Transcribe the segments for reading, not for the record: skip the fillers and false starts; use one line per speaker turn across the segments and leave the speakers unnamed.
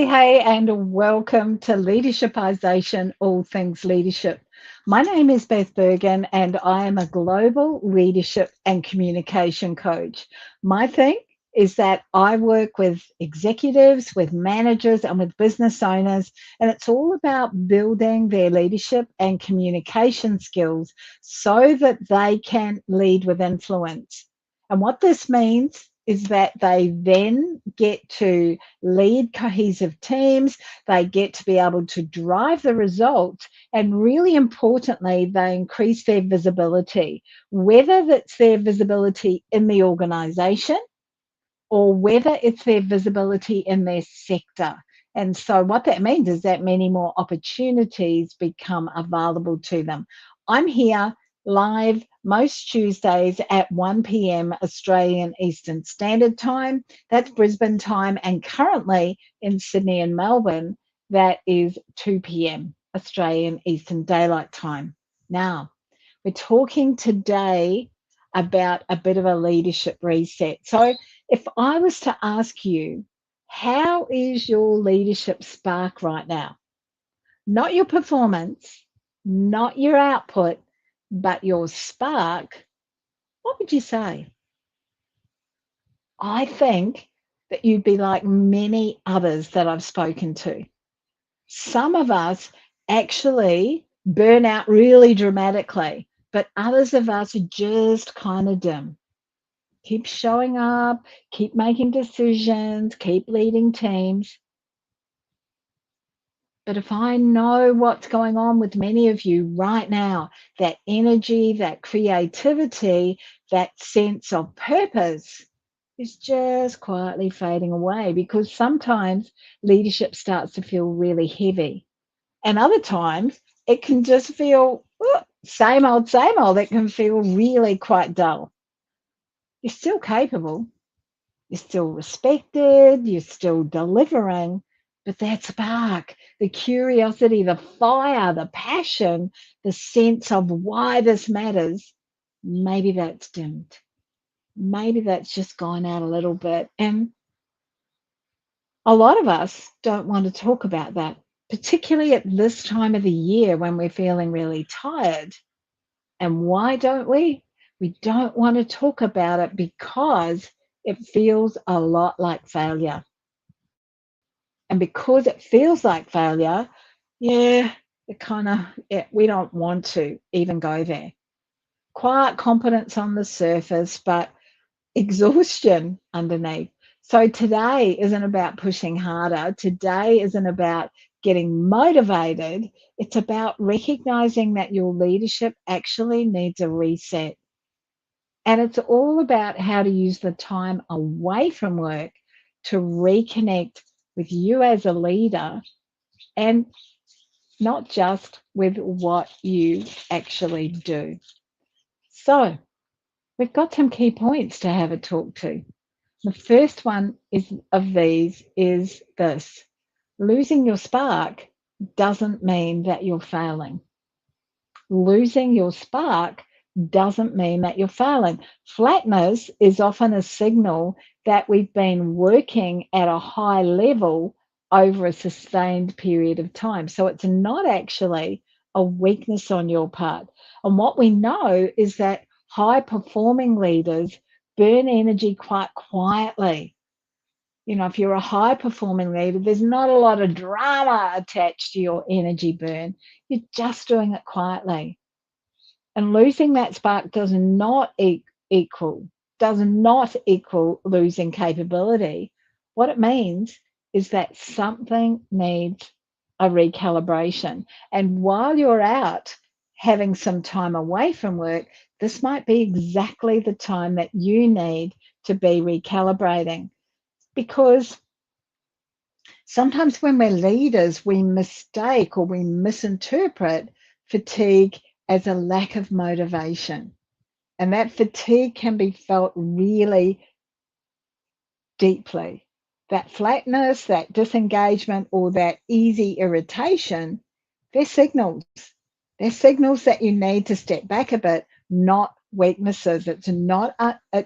Hey, and welcome to Leadershipisation, all things leadership. My name is Beth Bergen, and I am a global leadership and communication coach. My thing is that I work with executives, with managers, and with business owners, and it's all about building their leadership and communication skills so that they can lead with influence. And what this means is that they then get to lead cohesive teams, they get to be able to drive the results, and really importantly, they increase their visibility, whether that's their visibility in the organization or whether it's their visibility in their sector. And so, what that means is that many more opportunities become available to them. I'm here live most Tuesdays at 1 p.m. Australian Eastern Standard Time. That's Brisbane time. And currently in Sydney and Melbourne, that is 2 p.m. Australian Eastern Daylight Time. Now, we're talking today about a bit of a leadership reset. So, if I was to ask you, how is your leadership spark right now? Not your performance, not your output, but your spark, what would you say? I think that you'd be like many others that I've spoken to. Some of us actually burn out really dramatically, but others of us are just kind of dim. Keep showing up, keep making decisions, keep leading teams. But if I know what's going on with many of you right now, that energy, that creativity, that sense of purpose is just quietly fading away because sometimes leadership starts to feel really heavy. And other times it can just feel same old, same old. It can feel really quite dull. You're still capable, you're still respected, you're still delivering, but that spark, the curiosity, the fire, the passion, the sense of why this matters, maybe that's dimmed. Maybe that's just gone out a little bit. And a lot of us don't want to talk about that, particularly at this time of the year when we're feeling really tired. And why don't we? We don't want to talk about it because it feels a lot like failure. And because it feels like failure, yeah, we don't want to even go there. Quiet competence on the surface, but exhaustion underneath. So today isn't about pushing harder. Today isn't about getting motivated. It's about recognizing that your leadership actually needs a reset. And it's all about how to use the time away from work to reconnect with you as a leader and not just with what you actually do. So, we've got some key points to have a talk to. The first one of these is this: losing your spark doesn't mean that you're failing. Losing your spark doesn't mean that you're failing. Flatness is often a signal that we've been working at a high level over a sustained period of time. So it's not actually a weakness on your part. And what we know is that high performing leaders burn energy quite quietly. You know, if you're a high performing leader, there's not a lot of drama attached to your energy burn. You're just doing it quietly. And losing that spark does not equal losing capability. What it means is that something needs a recalibration. And while you're out having some time away from work, this might be exactly the time that you need to be recalibrating. Because sometimes when we're leaders, we mistake or we misinterpret fatigue as a lack of motivation. And that fatigue can be felt really deeply. That flatness, that disengagement, or that easy irritation, they're signals. They're signals that you need to step back a bit, not weaknesses. It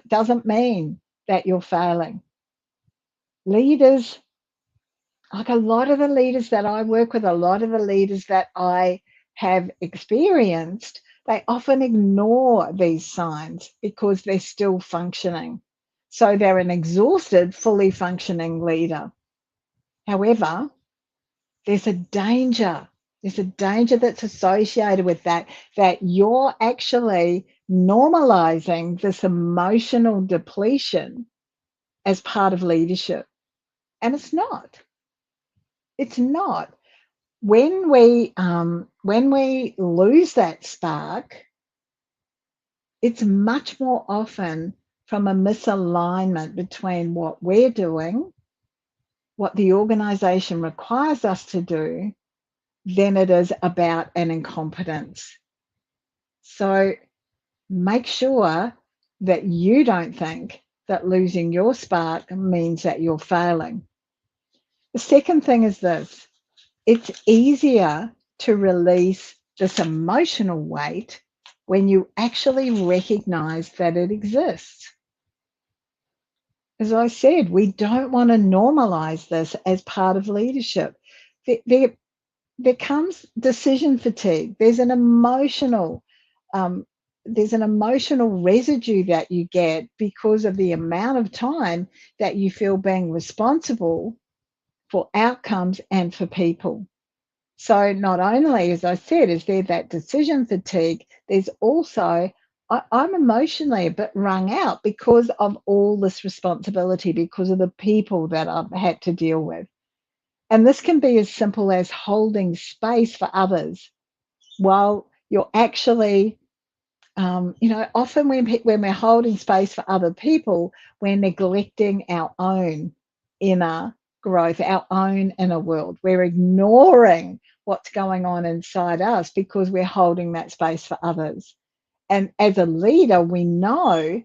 doesn't mean that you're failing. Leaders like a lot of the leaders that I work with, a lot of the leaders that I have experienced, they often ignore these signs because they're still functioning. So they're an exhausted, fully functioning leader. However, there's a danger. There's a danger that's associated with that, that you're actually normalizing this emotional depletion as part of leadership. And it's not. It's not. When we lose that spark, it's much more often from a misalignment between what we're doing, what the organization requires us to do, than it is about an incompetence. So make sure that you don't think that losing your spark means that you're failing. The second thing is this: it's easier to release this emotional weight when you actually recognize that it exists. As I said, we don't want to normalize this as part of leadership. There comes decision fatigue. Um, there's an emotional residue that you get because of the amount of time that you feel being responsible for outcomes and for people. So not only, as I said, is there that decision fatigue, there's also I'm emotionally a bit wrung out because of all this responsibility, because of the people that I've had to deal with. And this can be as simple as holding space for others while you're actually, often when we're holding space for other people, we're neglecting our own inner growth, our own inner world. We're ignoring what's going on inside us because we're holding that space for others. And as a leader, we know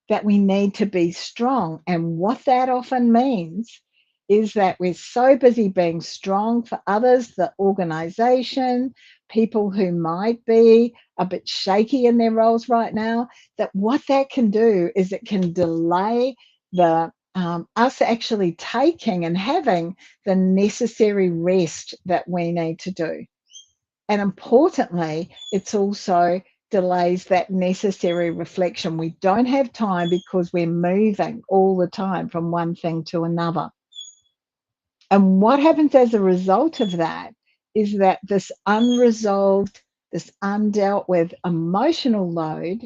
that we need to be strong. And what that often means is that we're so busy being strong for others, the organization, people who might be a bit shaky in their roles right now, that what that can do is it can delay the us actually taking and having the necessary rest that we need to do. And importantly, it's also delays that necessary reflection. We don't have time because we're moving all the time from one thing to another. And what happens as a result of that is that this unresolved, this undealt with emotional load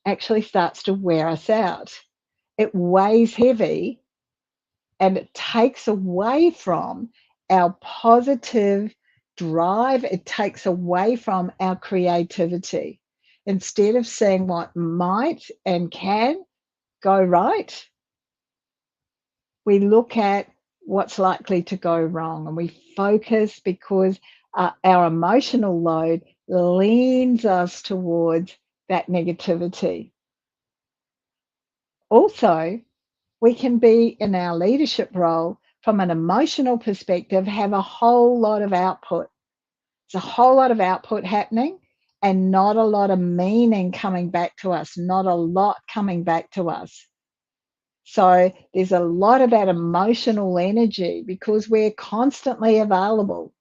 actually starts to wear us out. It weighs heavy and it takes away from our positive drive. It takes away from our creativity. Instead of seeing what might and can go right, we look at what's likely to go wrong and we focus because our emotional load leans us towards that negativity. Also, we can be in our leadership role from an emotional perspective, have a whole lot of output. It's a whole lot of output happening and not a lot of meaning coming back to us, not a lot coming back to us. So there's a lot of that emotional energy because we're constantly available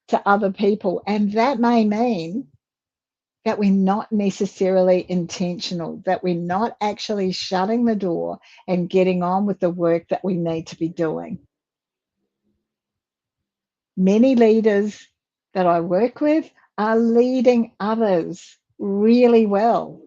to other people. And that may mean that we're not necessarily intentional, that we're not actually shutting the door and getting on with the work that we need to be doing. Many leaders that I work with are leading others really well.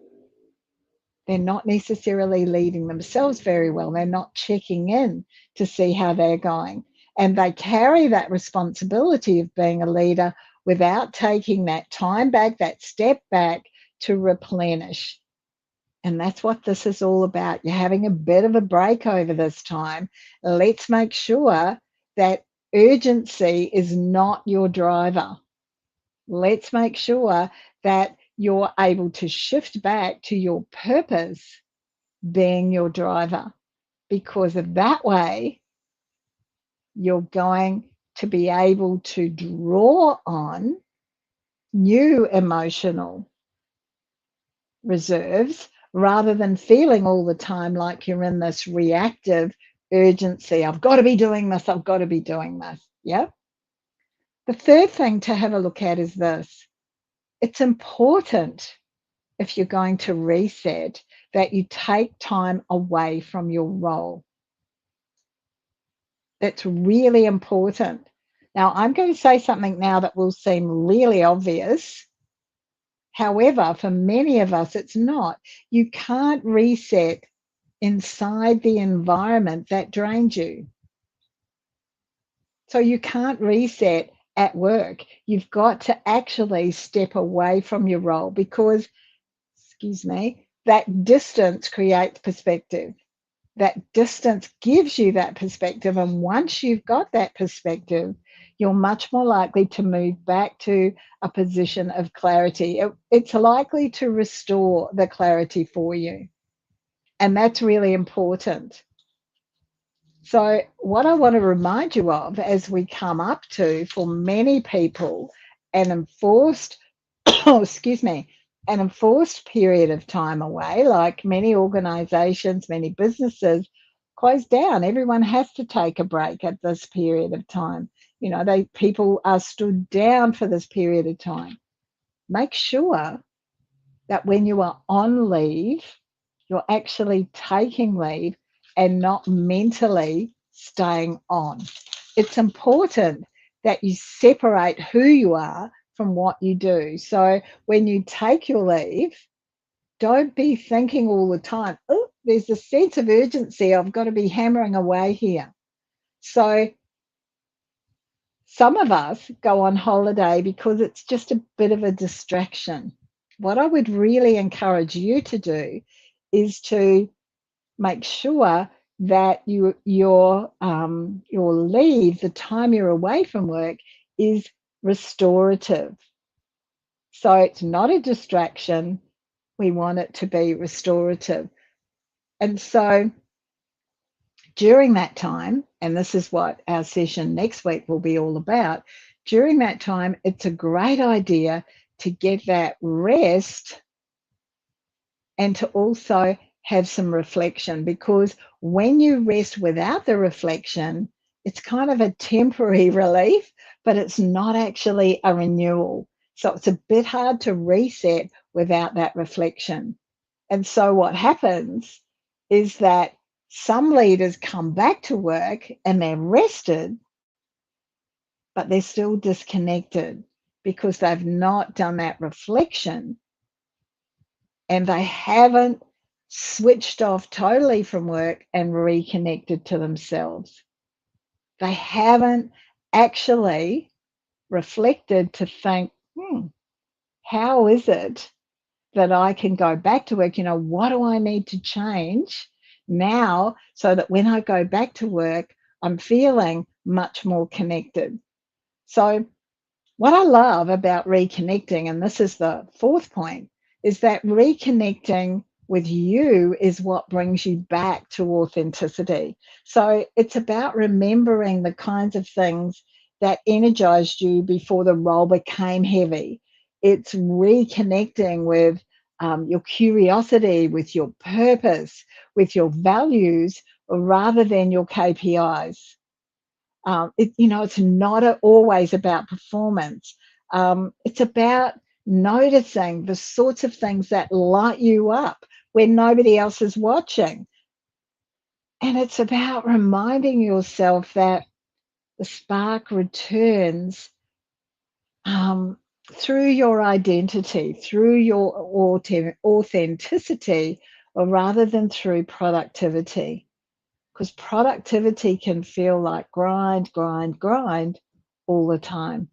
They're not necessarily leading themselves very well. They're not checking in to see how they're going. And they carry that responsibility of being a leader without taking that time back, that step back to replenish. And that's what this is all about. You're having a bit of a break over this time. Let's make sure that urgency is not your driver. Let's make sure that you're able to shift back to your purpose being your driver, because of that way, you're going to be able to draw on new emotional reserves rather than feeling all the time like you're in this reactive, urgency. I've got to be doing this. I've got to be doing this. Yeah. The third thing to have a look at is this. It's important, if you're going to reset, that you take time away from your role. That's really important. Now, I'm going to say something now that will seem really obvious. However, for many of us, it's not. You can't reset inside the environment that drains you. So you can't reset at work. You've got to actually step away from your role because, excuse me, that distance creates perspective. That distance gives you that perspective. And once you've got that perspective, you're much more likely to move back to a position of clarity. It's likely to restore the clarity for you. And that's really important. So, what I want to remind you of as we come up to, for many people, an enforced, oh, excuse me, an enforced period of time away, like many organizations, many businesses close down. Everyone has to take a break at this period of time. You know, people are stood down for this period of time. Make sure that when you are on leave, you're actually taking leave and not mentally staying on. It's important that you separate who you are from what you do. So when you take your leave, don't be thinking all the time, oh, there's a sense of urgency. I've got to be hammering away here. So some of us go on holiday because it's just a bit of a distraction. What I would really encourage you to do is to make sure that your leave, the time you're away from work, is restorative. So it's not a distraction. We want it to be restorative. And so during that time, and this is what our session next week will be all about, during that time, it's a great idea to get that rest and to also have some reflection, because when you rest without the reflection, it's kind of a temporary relief, but it's not actually a renewal. So it's a bit hard to reset without that reflection. And so what happens is that some leaders come back to work and they're rested, but they're still disconnected because they've not done that reflection and they haven't switched off totally from work and reconnected to themselves. They haven't actually reflected to think, how is it that I can go back to work? You know, what do I need to change now so that when I go back to work, I'm feeling much more connected? So what I love about reconnecting, and this is the fourth point, is that reconnecting with you is what brings you back to authenticity. So it's about remembering the kinds of things that energized you before the role became heavy. It's reconnecting with your curiosity, with your purpose, with your values, rather than your KPIs. It's not always about performance. It's about noticing the sorts of things that light you up when nobody else is watching. And it's about reminding yourself that the spark returns through your identity, through your authenticity, or rather than through productivity. Because productivity can feel like grind, grind, grind all the time.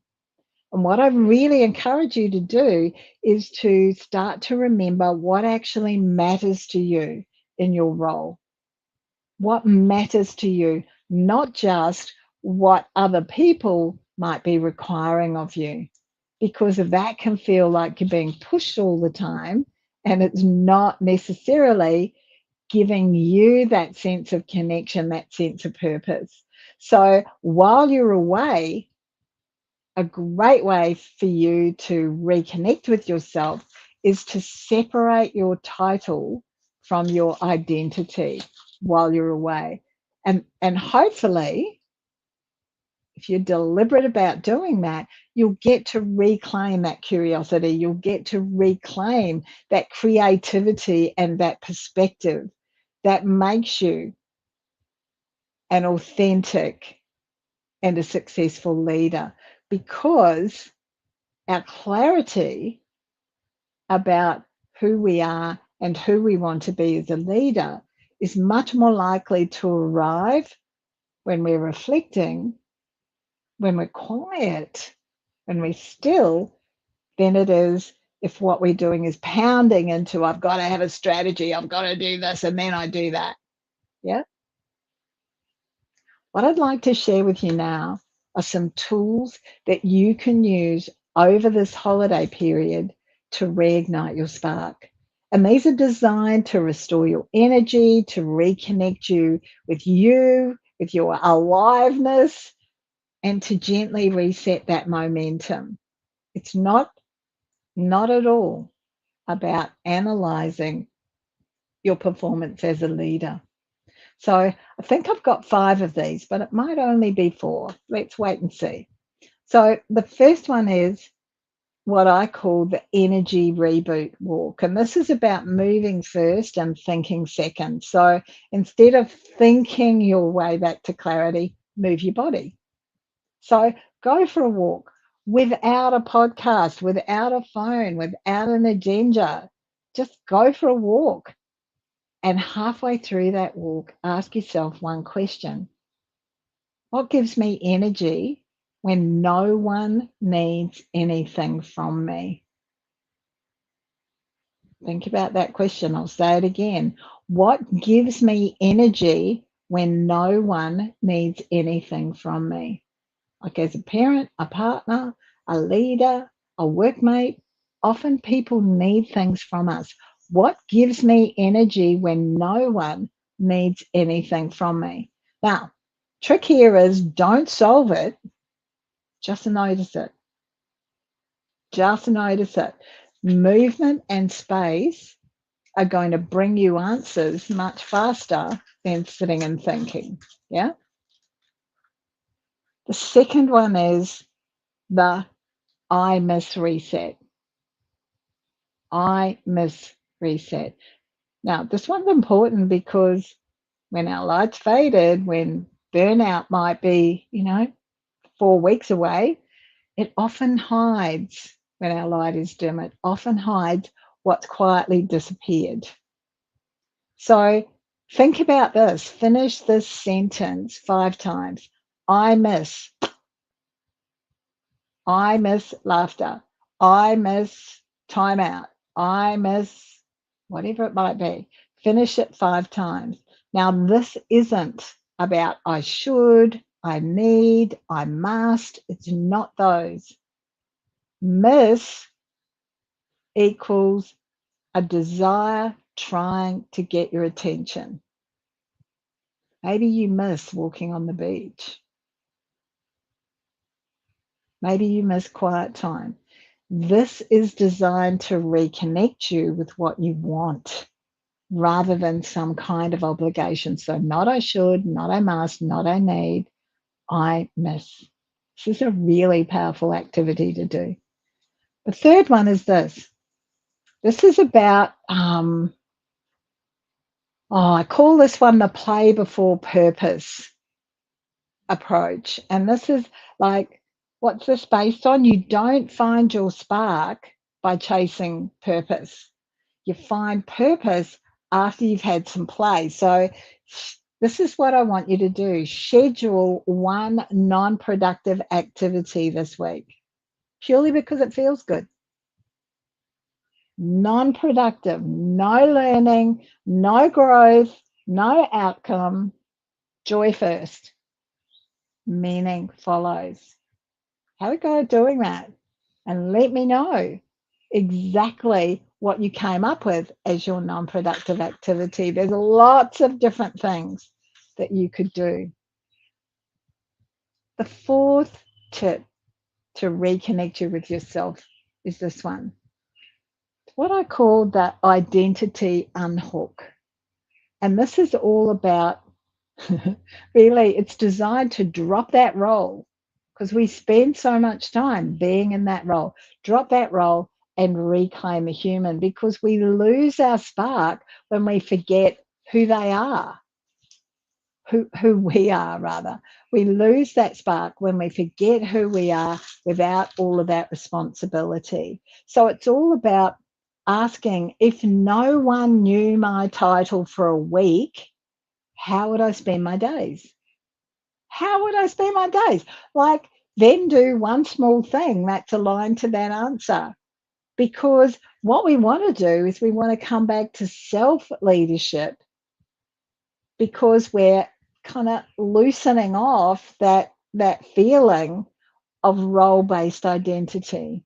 And what I really encourage you to do is to start to remember what actually matters to you in your role. What matters to you, not just what other people might be requiring of you, because that can feel like you're being pushed all the time and it's not necessarily giving you that sense of connection, that sense of purpose. So while you're away, a great way for you to reconnect with yourself is to separate your title from your identity while you're away. And hopefully, if you're deliberate about doing that, you'll get to reclaim that curiosity. You'll get to reclaim that creativity and that perspective that makes you an authentic and a successful leader, because our clarity about who we are and who we want to be as a leader is much more likely to arrive when we're reflecting, when we're quiet, when we're still, than it is if what we're doing is pounding into, I've got to have a strategy, I've got to do this, and then I do that. Yeah. What I'd like to share with you now are some tools that you can use over this holiday period to reignite your spark. And these are designed to restore your energy, to reconnect you, with your aliveness, and to gently reset that momentum. It's not at all about analyzing your performance as a leader. So I think I've got 5 of these, but it might only be 4. Let's wait and see. So the first one is what I call the energy reboot walk. And this is about moving first and thinking second. So instead of thinking your way back to clarity, move your body. So go for a walk without a podcast, without a phone, without an agenda. Just go for a walk. And halfway through that walk, ask yourself one question. What gives me energy when no one needs anything from me? Think about that question. I'll say it again. What gives me energy when no one needs anything from me? Like as a parent, a partner, a leader, a workmate, often people need things from us. What gives me energy when no one needs anything from me? Now, trick here is don't solve it, just notice it. Just notice it. Movement and space are going to bring you answers much faster than sitting and thinking. Yeah. The second one is the I miss reset. I miss reset. Now, this one's important because when our light's faded, when burnout might be, 4 weeks away, it often hides, when our light is dim, it often hides what's quietly disappeared. So think about this. Finish this sentence 5 times. I miss laughter. I miss timeout. I miss whatever it might be. Finish it 5 times. Now, this isn't about I should, I need, I must. It's not those. Miss equals a desire trying to get your attention. Maybe you miss walking on the beach. Maybe you miss quiet time. This is designed to reconnect you with what you want rather than some kind of obligation. So not I should, not I must, not I need, I miss. This is a really powerful activity to do. The third one is this. This is about, I call this one the play before purpose approach. And this is like, what's this based on? You don't find your spark by chasing purpose. You find purpose after you've had some play. So this is what I want you to do. Schedule one non-productive activity this week, purely because it feels good. Non-productive, no learning, no growth, no outcome, joy first. Meaning follows. Have a go at doing that and let me know exactly what you came up with as your non-productive activity. There's lots of different things that you could do. The fourth tip to reconnect you with yourself is this one. It's what I call the identity unhook. And this is all about Really, it's designed to drop that role because we spend so much time being in that role. Drop that role and reclaim a human, because we lose our spark when we forget who they are, who we are, rather. We lose that spark when we forget who we are without all of that responsibility. So it's all about asking, if no one knew my title for a week, how would I spend my days? How would I spend my days? Like, then do one small thing that's aligned to that answer. Because what we want to do is we want to come back to self leadership, because we're kind of loosening off that feeling of role-based identity.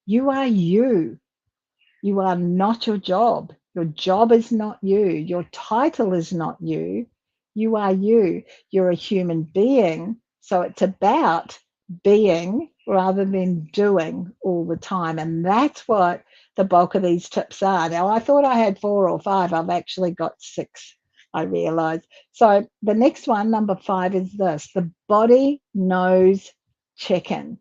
You are you. You are not your job. Your job is not you. Your title is not you. You are you. You're a human being. So it's about being rather than doing all the time. And that's what the bulk of these tips are. Now, I thought I had 4 or 5. I've actually got 6, I realize. So the next one, number 5, is this: the body knows check-in.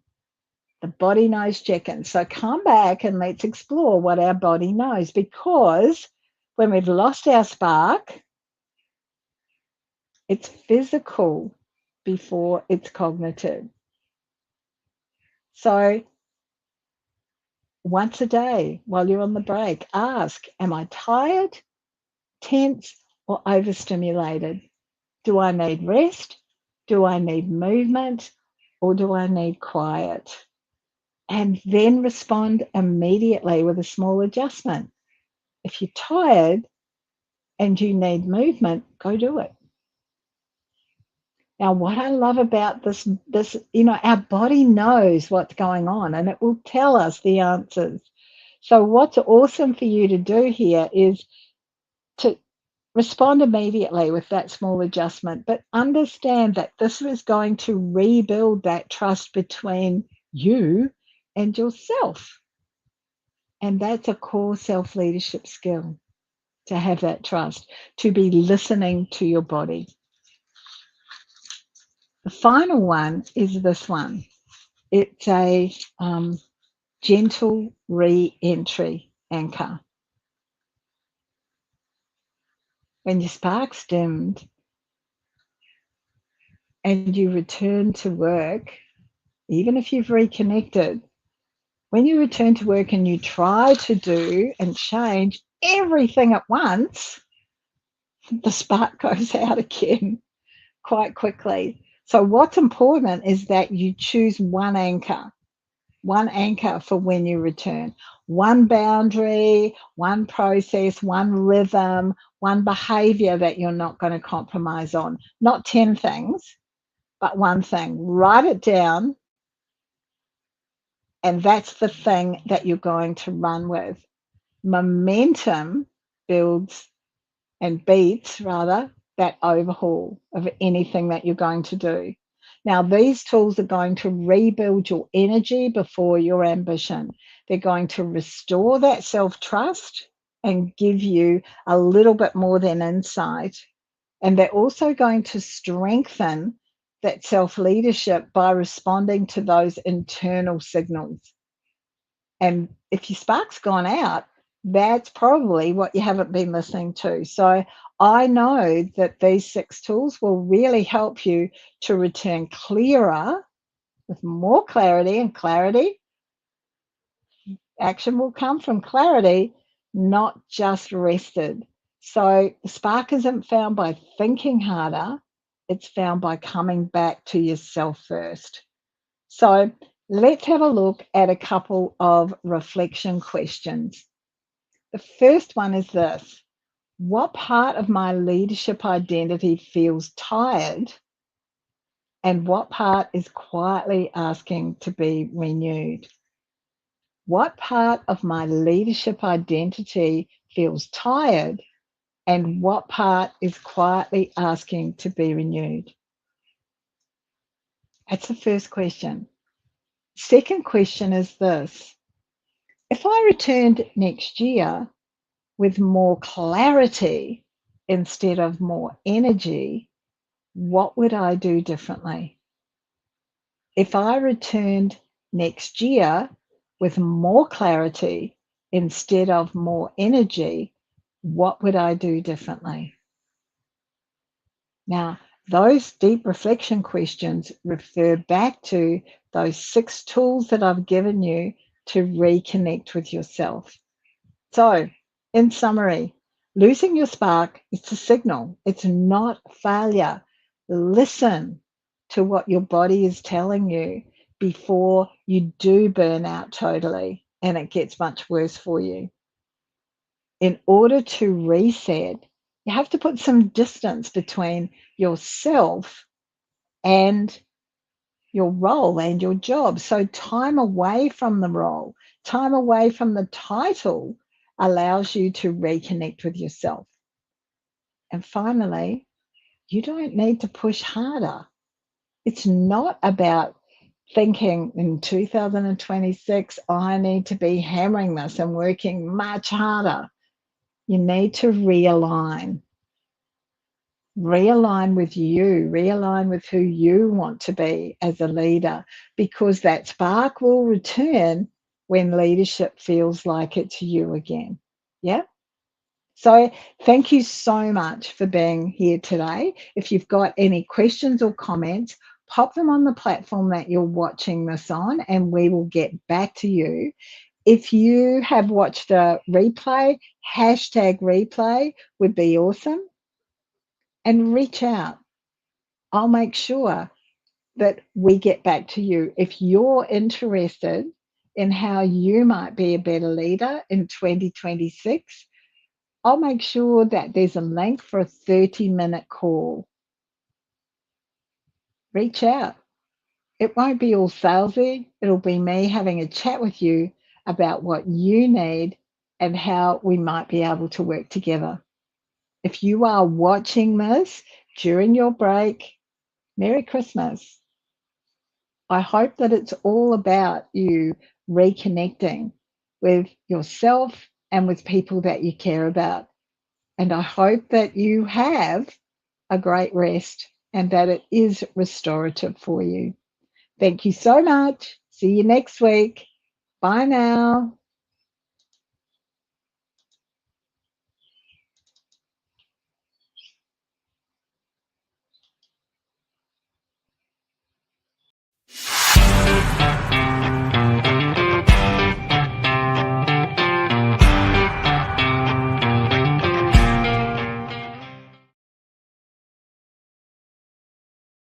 The body knows check-in. So come back and let's explore what our body knows, because when we've lost our spark, it's physical before it's cognitive. So once a day while you're on the break, ask, am I tired, tense, or overstimulated? Do I need rest? Do I need movement? Or do I need quiet? And then respond immediately with a small adjustment. If you're tired and you need movement, go do it. Now, what I love about this, our body knows what's going on and it will tell us the answers. So what's awesome for you to do here is to respond immediately with that small adjustment, but understand that this is going to rebuild that trust between you and yourself. And that's a core self-leadership skill, to have that trust, to be listening to your body. The final one is this one. It's a gentle re-entry anchor. When your spark's dimmed and you return to work, even if you've reconnected, when you return to work and you try to do and change everything at once, the spark goes out again quite quickly. So what's important is that you choose one anchor for when you return, one boundary, one process, one rhythm, one behavior that you're not going to compromise on. Not 10 things, but one thing. Write it down, and that's the thing that you're going to run with. Momentum builds and beats, rather, that overhaul of anything that you're going to do. Now, these tools are going to rebuild your energy before your ambition. They're going to restore that self-trust and give you a little bit more than insight. And they're also going to strengthen that self-leadership by responding to those internal signals. And if your spark's gone out, that's probably what you haven't been listening to. So I know that these 6 tools will really help you to return clearer, with more clarity, and clarity, action will come from clarity, not just rested. So the spark isn't found by thinking harder, it's found by coming back to yourself first. So let's have a look at a couple of reflection questions. The first one is this: what part of my leadership identity feels tired, and what part is quietly asking to be renewed? What part of my leadership identity feels tired, and what part is quietly asking to be renewed? That's the first question. Second question is this: if I returned next year with more clarity, instead of more energy, what would I do differently? If I returned next year with more clarity instead of more energy, what would I do differently? Now, those deep reflection questions refer back to those 6 tools that I've given you to reconnect with yourself. So, in summary, losing your spark is a signal. It's not failure. Listen to what your body is telling you before you do burn out totally and it gets much worse for you. In order to reset, you have to put some distance between yourself and your role and your job. So, time away from the role, time away from the title allows you to reconnect with yourself. And finally, you don't need to push harder. It's not about thinking in 2026, I need to be hammering this and working much harder. You need to realign. Realign with you, realign with who you want to be as a leader, because that spark will return when leadership feels like it's you again. Yeah. So thank you so much for being here today. If you've got any questions or comments, pop them on the platform that you're watching this on, and we will get back to you. If you have watched a replay, hashtag replay would be awesome. And reach out. I'll make sure that we get back to you. If you're interested in how you might be a better leader in 2026, I'll make sure that there's a link for a 30-minute call. Reach out. It won't be all salesy. It'll be me having a chat with you about what you need and how we might be able to work together. If you are watching this during your break, Merry Christmas. I hope that it's all about you reconnecting with yourself and with people that you care about. And I hope that you have a great rest and that it is restorative for you. Thank you so much. See you next week. Bye now.